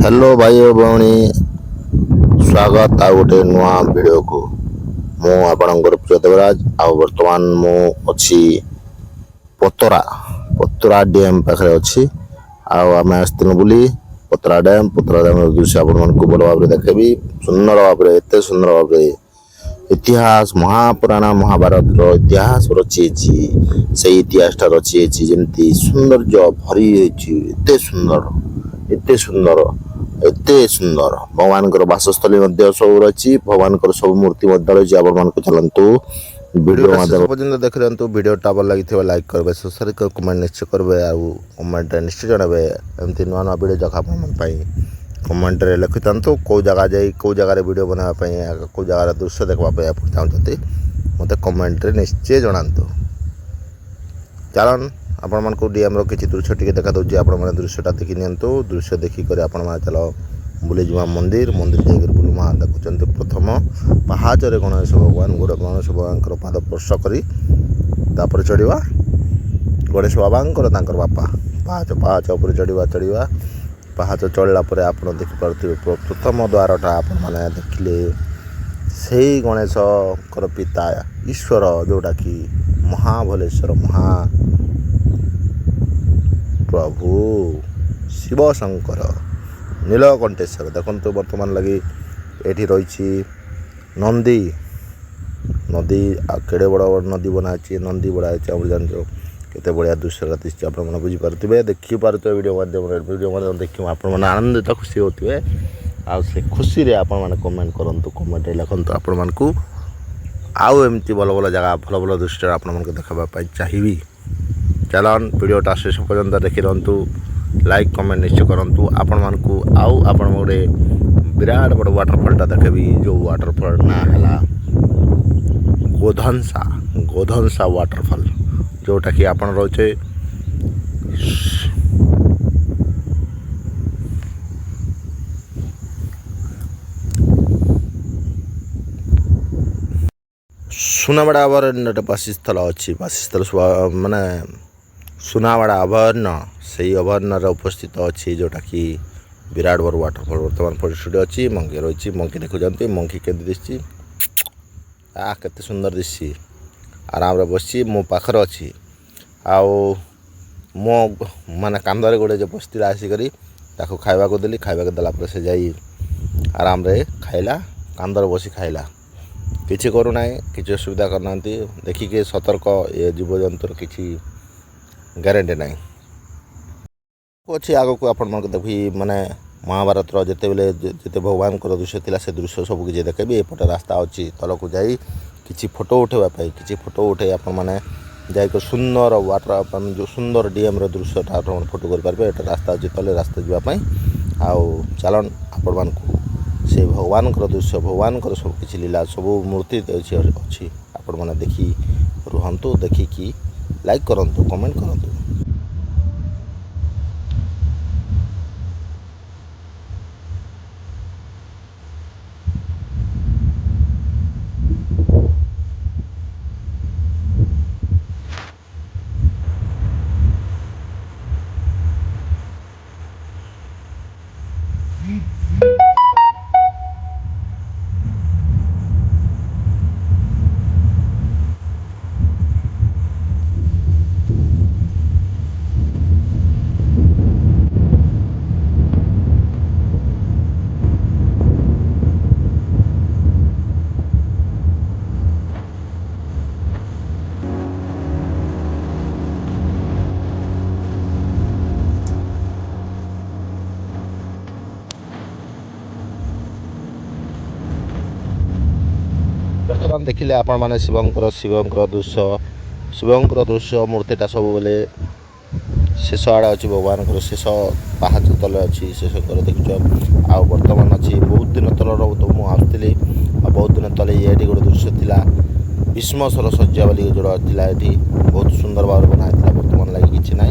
Hello भाई और भौणी स्वागत आ गोटे नुआ वीडियो को मु आपणकर प्रिय देवराज आ वर्तमान मु अच्छी पतरा पतरा डैम पाखे अच्छी आम आसलु बुली पतरा डैम दृश्य आपण को बड़ भाव देखेबी सुंदर भाव एत सुंदर भाव इतिहास महापुराण महाभारत इतिहास रची से इतिहास रची जमी सौंदर्य भरी एत सुंदर एत सुंदर एते सुंदर भगवान बासस्थली सब रही भगवान सब मूर्ति रही आपण चलतु वीडियो पर्यटन देख रहा वीडियो भल लगी लाइक करेंगे सब्सक्राइब कमेंट निश्चय करेंगे कमेंट निश्चय जनबे एमती नुआ नुआ वीडियो जगह कमेंट लिखि था कौ जगह जा कौ जगार वीडियो बनाई कौ जगार दृश्य देखापी आप चाहते मत कमेंट निश्चय जनातु चलन आपण मान डीएम रो किसी दृश्य टी देखा दूसरी आपण मैंने दृश्यटा देखी नियंतु दृश्य देखिक आपण मैंने चल बुली जा मंदिर मंदिर जाकर बुलमा देखुं प्रथम पहाचरे गणेश भगवान गोटे गणेश भगवान पाद स्पर्श कर चढ़ा गणेश बाबा बापा पाहाच पाहाच उपर चढ़ा पाहाच चढ़ला आप देखिपे प्रथम द्वारटा आपण मैंने देखिले से गणेश पिता ईश्वर जोटा कि महाभलेश्वर महा प्रभु शिव शंकर नीलकंठेश्वर देखो बर्तमान लगी ये रही नंदी नदी केड़े बड़ बड़ नदी बनाई नंदी बढ़ाई आप जान केते बढ़िया दृश्य दिशा आप बुझीपारे देखिपारे वीडियो माध्यम देखिए आप आनंदित खुशी होते से खुशी रे आपण मैंने कमेंट करूँ कमेंट लिखु आपण मानक आउ एमती भल भल जगह भल भल दृश्य आपण देखापी चाहिए चलन वीडियोटा शेष पर्यंत देखी रंतु लाइक कमेंट निश्चय करूँ आपण मानकू आउ आपण गोटे विराट बड़ वाटरफॉलटा देखेबी जो वाटरफॉल ना है गोधनसा वाटरफॉल जोटा कि आपण रोचे सुनावाड़ा अभयारण्य बासीस्थल अच्छी बासीस्थल माने सुनावाड़ा अभयारण्य से अभयारण्य उपस्थित अच्छी जोटा कि विराट बड़ वाटरफॉल बर्तमान परिस्थिति अच्छी मंकी रही मंकी देखुं मंकी के दिशि केते सुंदर दिशि आराम बस मो पाखर अच्छी आओ मो माने कांदरे गोटे जो बसला आसिक खावा को देली खावा देला से जाई आराम रे खाइला कांदर बसी खाइला किसी करूना किसी असुविधा करना देखिए सतर्क ये जीवजंतुर किसी ग्यारंटी ना अच्छी आग को आपण देखी माने महाभारत जिते बेले जिते भगवान दृश्य थी से दृश्य सब किसी देखेबी एपटे रास्ता अच्छी तल को जाई किसी फोटो उठेबाई किसी फोटो उठे आपण मैंने जाकर सुंदर वाटर जो सुंदर डीएम दृश्यटा आप फोटो करेंगे ये रास्ता अच्छी तले रास्ता जावाई आउ चलन आपण मान से भगवान दृश्य भगवान सब किसी लीला सब मूर्ति अच्छी आपण मैंने देखी रुहतु देखिकी लाइक करूँ कमेंट करूँ बर्तमान देखिले आपण माने शिवंकर दृश्य मूर्तिटा सब बेले शेष आड़े अच्छी भगवान शेष पाहाच तले अच्छी शेष देखुच आ बर्तमान अच्छी बहुत दिन तलर मुझे आसुली बहुत दिन तले ये गोटे दृश्य थिला भीष्मशर सज्जा बोली जोड़ा थिला ये बहुत सुंदर भाव बनाई बर्तमान लगी किसी ना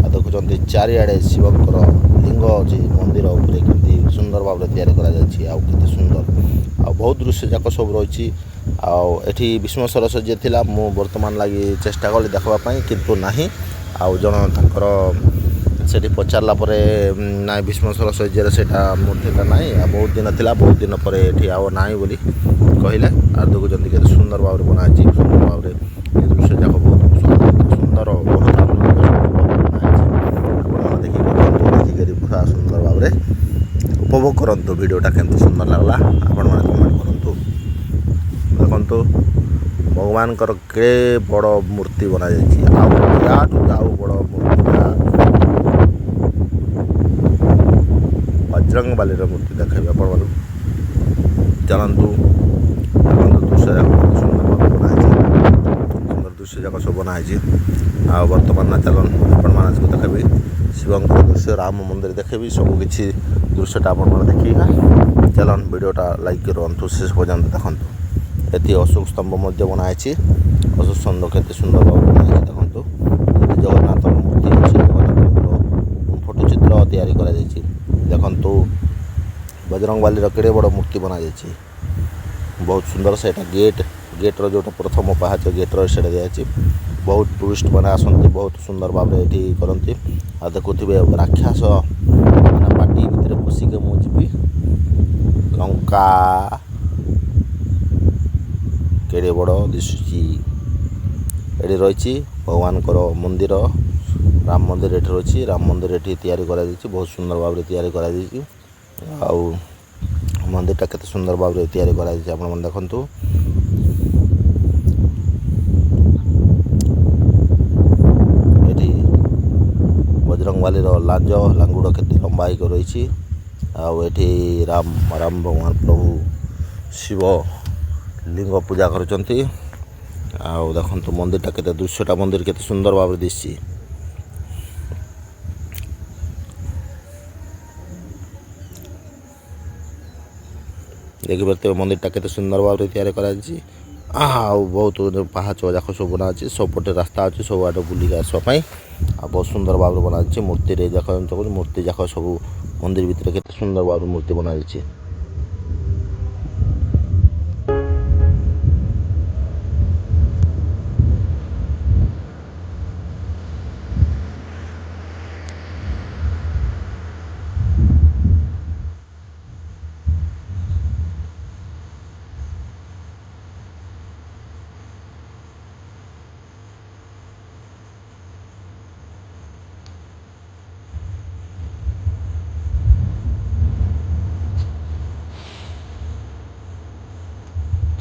देखुं चारिआडे शिवंकर लिंग अच्छी मंदिर उपरे केमती सुंदर भाव या सुंदर आ बहुत दृश्य जाक सब रही आठी भीष्मशर सज्जा थिला मु बर्तमान लगी चेष्टा कली देखापी किंतु नाही आउ जन ସେଠି ପଚାରିଲା ପରେ ନାଇଁ ଭୀଷ୍ମେଶ୍ୱର ଶୈଯ୍ୟରେ ସେଇଟା ମୂର୍ତ୍ତିଟା ନାହିଁ, ଆଉ ବହୁତ ଦିନ ଥିଲା, ବହୁତ ଦିନ ପରେ ଏଠି ଆଉ ନାହିଁ ବୋଲି କହିଲେ। ଆଉ ଦେଖୁଛନ୍ତି କେତେ ସୁନ୍ଦର ଭାବରେ ବନାହେଇଛି, ସୁନ୍ଦର ଭାବରେ ଏ ଦୃଶ୍ୟ ଯାକ ବହୁତ ସୁନ୍ଦର, ବହୁତ ଦେଖିକରି ପୁରା ସୁନ୍ଦର ଭାବରେ ଉପଭୋଗ କରନ୍ତୁ। ଭିଡ଼ିଓଟା କେମିତି ସୁନ୍ଦର ଲାଗିଲା ଆପଣମାନେ କମେଣ୍ଟ କରନ୍ତୁ। ଦେଖନ୍ତୁ ଭଗବାନଙ୍କର କେଡ଼େ ବଡ଼ ମୂର୍ତ୍ତି ବନାଯାଇଛି, ଆଉ ୟାଠୁ ଆଉ ବଡ଼ ମୂର୍ତ୍ତିଟା ବଜରଙ୍ଗବାଲିର ମୂର୍ତ୍ତି ଦେଖାଇବି ଆପଣମାନଙ୍କୁ। ଚାଲନ୍ତୁ ଦେଖନ୍ତୁ ଦୃଶ୍ୟ ଯାକ କେତେ ସୁନ୍ଦର ଭାବରେ ବନାହେଇଛି, ସୁନ୍ଦର ଦୃଶ୍ୟ ଯାକ ସବୁ ବନାହେଇଛି। ଆଉ ବର୍ତ୍ତମାନ ଚାଲନ୍ତୁ ଆପଣମାନଙ୍କୁ ଦେଖାଇବି ଶିବଙ୍କର ଦୃଶ୍ୟ, ରାମ ମନ୍ଦିର ଦେଖାଇବି, ସବୁକିଛି ଦୃଶ୍ୟଟା ଆପଣମାନେ ଦେଖିବା। ଚାଲନ୍ତୁ ଭିଡ଼ିଓଟା ଲାଇକ୍ କରନ୍ତୁ, ଶେଷ ପର୍ଯ୍ୟନ୍ତ ଦେଖନ୍ତୁ। ଏଠି ଅଶୋକ ସ୍ତମ୍ଭ ମଧ୍ୟ ବନାହେଇଛି, ଅଶୋକ ସ୍ତମ୍ଭ କେତେ ସୁନ୍ଦର ଭାବରେ ବନାହେଇଛି ଦେଖନ୍ତୁ। ଜଗନ୍ନାଥଙ୍କ ମୂର୍ତ୍ତି ଅଛି, ଜଗନ୍ନାଥଙ୍କର ଫଟୋ ଚିତ୍ର ତିଆରି କରାଯାଇଛି। ଦେଖନ୍ତୁ ବଜରଙ୍ଗବାଲିର କେଡ଼େ ବଡ଼ ମୂର୍ତ୍ତି ବନାଯାଇଛି, ବହୁତ ସୁନ୍ଦର। ସେଇଟା ଗେଟ୍ର ଯେଉଁଟା ପ୍ରଥମ ପାହାଚ ଗେଟ୍ର ସେଇଟା ଦିଆଯାଇଛି। ବହୁତ ଟୁରିଷ୍ଟମାନେ ଆସନ୍ତି, ବହୁତ ସୁନ୍ଦର ଭାବରେ ଏଠି କରନ୍ତି। ଆଉ ଦେଖୁଥିବେ ରାକ୍ଷସ ମାନେ ପାଟି ଭିତରେ ପଶିକି ମୁଁ ଯିବି, ଲଙ୍କା କେଡ଼େ ବଡ଼ ଦିଶୁଛି। ଏଠି ରହିଛି ଭଗବାନଙ୍କର ମନ୍ଦିର, ରାମ ମନ୍ଦିର ଏଠି ରହିଛି। ରାମ ମନ୍ଦିର ଏଠି ତିଆରି କରାଯାଇଛି, ବହୁତ ସୁନ୍ଦର ଭାବରେ ତିଆରି କରାଯାଇଛି। ଆଉ ମନ୍ଦିରଟା କେତେ ସୁନ୍ଦର ଭାବରେ ତିଆରି କରାଯାଇଛି ଆପଣମାନେ ଦେଖନ୍ତୁ। ଏଠି ବଜରଙ୍ଗବାଲିର ଲାଙ୍ଗୁଡ଼ କେତେ ଲମ୍ବା ହେଇକି ରହିଛି। ଆଉ ଏଠି ରାମ ଭଗବାନ ପ୍ରଭୁ ଶିବ ଲିଙ୍ଗ ପୂଜା କରୁଛନ୍ତି। ଆଉ ଦେଖନ୍ତୁ ମନ୍ଦିରଟା କେତେ ଦୃଶ୍ୟଟା ମନ୍ଦିର କେତେ ସୁନ୍ଦର ଭାବରେ ଦିଶିଛି। ଦେଖିପାରୁଥିବେ ମନ୍ଦିରଟା କେତେ ସୁନ୍ଦର ଭାବରେ ତିଆରି କରାଯାଇଛି। ଆଉ ବହୁତ ପାହାଚ ଯାକ ସବୁ ବନାଅଛି, ସବୁପଟେ ରାସ୍ତା ଅଛି ସବୁ ଆଡ଼େ ବୁଲିକି ଆସିବା ପାଇଁ। ଆଉ ବହୁତ ସୁନ୍ଦର ଭାବରେ ବନାଯାଇଛି। ମୂର୍ତ୍ତିରେ ଯାକ ମୂର୍ତ୍ତି ଯାକ ସବୁ ମନ୍ଦିର ଭିତରେ କେତେ ସୁନ୍ଦର ଭାବରେ ମୂର୍ତ୍ତି ବନାଯାଇଛି।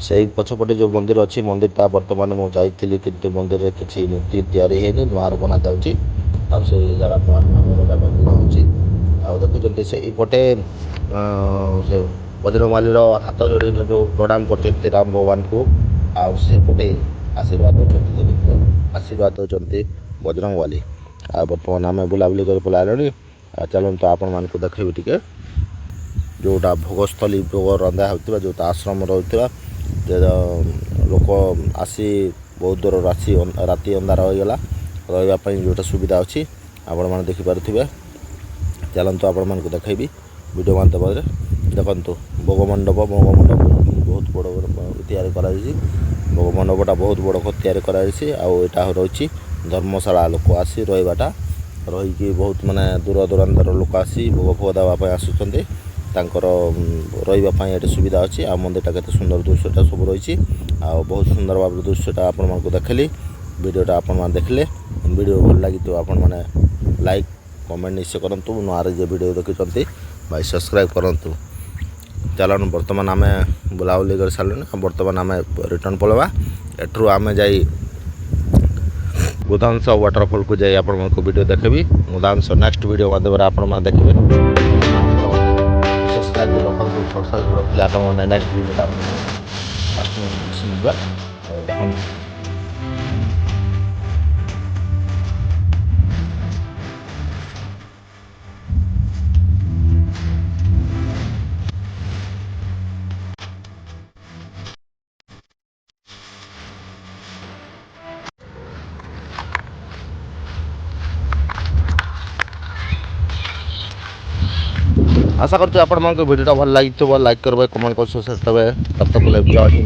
ସେଇ ପଛପଟେ ଯେଉଁ ମନ୍ଦିର ଅଛି, ମନ୍ଦିରଟା ବର୍ତ୍ତମାନ ମୁଁ ଯାଇଥିଲି କିନ୍ତୁ ମନ୍ଦିରରେ କିଛି ମୂର୍ତ୍ତି ତିଆରି ହେଇନି, ନୂଆରେ ବନାଯାଉଛି। ଆଉ ସେଇ ଜାଗା ହେଉଛି। ଆଉ ଦେଖୁଛନ୍ତି ସେଇପଟେ ସେ ବଜରଙ୍ଗବାଲିର ହାତ ଯୋଡ଼ିକି ଯେଉଁ ପ୍ରଣାମ କରୁଛନ୍ତି ରାମ ଭଗବାନଙ୍କୁ, ଆଉ ସେପଟେ ଆଶୀର୍ବାଦ ଦେଉଛନ୍ତି ବଜରଙ୍ଗବାଲି। ଆଉ ବର୍ତ୍ତମାନ ଆମେ ବୁଲାବୁଲି କରି ପଳାଇଲଣି। ଆଉ ଚାଲନ୍ତୁ ଆପଣମାନଙ୍କୁ ଦେଖେଇବି ଟିକେ ଯେଉଁଟା ଭୋଗସ୍ଥଳୀ, ଭୋଗ ରନ୍ଧା ହେଉଥିବା, ଯେଉଁଟା ଆଶ୍ରମ ରହୁଥିବା ଲୋକ ଆସି ବହୁତ ଦୂରରୁ ଆସି ରାତି ଅନ୍ଧାର ହୋଇଗଲା ରହିବା ପାଇଁ ଯେଉଁଟା ସୁବିଧା ଅଛି ଆପଣମାନେ ଦେଖିପାରୁଥିବେ। ଚାଲନ୍ତୁ ଆପଣମାନଙ୍କୁ ଦେଖାଇବି ଭିଡ଼ିଓ ମାଧ୍ୟମରେ। ଦେଖନ୍ତୁ ଭୋଗମଣ୍ଡପ ବହୁତ ବଡ଼ ତିଆରି କରାଯାଇଛି। ଭୋଗମଣ୍ଡପଟା ବହୁତ ବଡ଼ ତିଆରି କରାଯାଇଛି। ଆଉ ଏଇଟା ରହିଛି ଧର୍ମଶାଳା, ଲୋକ ଆସି ରହିବାଟା ରହିକି ବହୁତ ମାନେ ଦୂର ଦୂରାନ୍ତର ଲୋକ ଆସି ଭୋଗ ଦେବା ପାଇଁ ଆସୁଛନ୍ତି, ତାଙ୍କର ରହିବା ପାଇଁ ଏଠି ସୁବିଧା ଅଛି। ଆଉ ମନ୍ଦିରଟା କେତେ ସୁନ୍ଦର ଦୃଶ୍ୟଟା ସବୁ ରହିଛି। ଆଉ ବହୁତ ସୁନ୍ଦର ଭାବରେ ଦୃଶ୍ୟଟା ଆପଣମାନଙ୍କୁ ଦେଖେଇଲି। ଭିଡ଼ିଓଟା ଆପଣମାନେ ଦେଖିଲେ, ଭିଡ଼ିଓ ଭଲ ଲାଗିଥିବ ଆପଣମାନେ ଲାଇକ୍ କମେଣ୍ଟ ନିଶ୍ଚୟ କରନ୍ତୁ। ନୂଆରେ ଯେ ଭିଡ଼ିଓ ଦେଖୁଛନ୍ତି ଭାଇ ସବସ୍କ୍ରାଇବ୍ କରନ୍ତୁ। ଚାଲନ୍ତୁ ବର୍ତ୍ତମାନ ଆମେ ବୁଲାବୁଲି କରି ସାରିଲୁଣି। ବର୍ତ୍ତମାନ ଆମେ ରିଟର୍ଣ୍ଣ ପଳାଇବା। ଏଠୁ ଆମେ ଯାଇ ବୁଧାଂଶ ୱାଟରଫଲକୁ ଯାଇ ଆପଣମାନଙ୍କୁ ଭିଡ଼ିଓ ଦେଖେଇବି। ବୁଧାଂଶ ନେକ୍ସଟ ଭିଡ଼ିଓ ମାଧ୍ୟମରେ ଆପଣମାନେ ଦେଖିବେ। ସବସ୍କ୍ରାଇବ୍ ରଖନ୍ତୁ, ସବସ୍କ୍ରାଇବ୍ ରଖିଲେ ଆପଣମାନେ ନେକ୍ସଟ ଭିଡ଼ିଓଟା ଦେଖନ୍ତୁ। आशा करछु आपन मन को वीडियो भल लागिथबो, लाइक करबे, कमेंट करबे, सब्सक्राइब करबे। तब तक के लिए जय हिंद।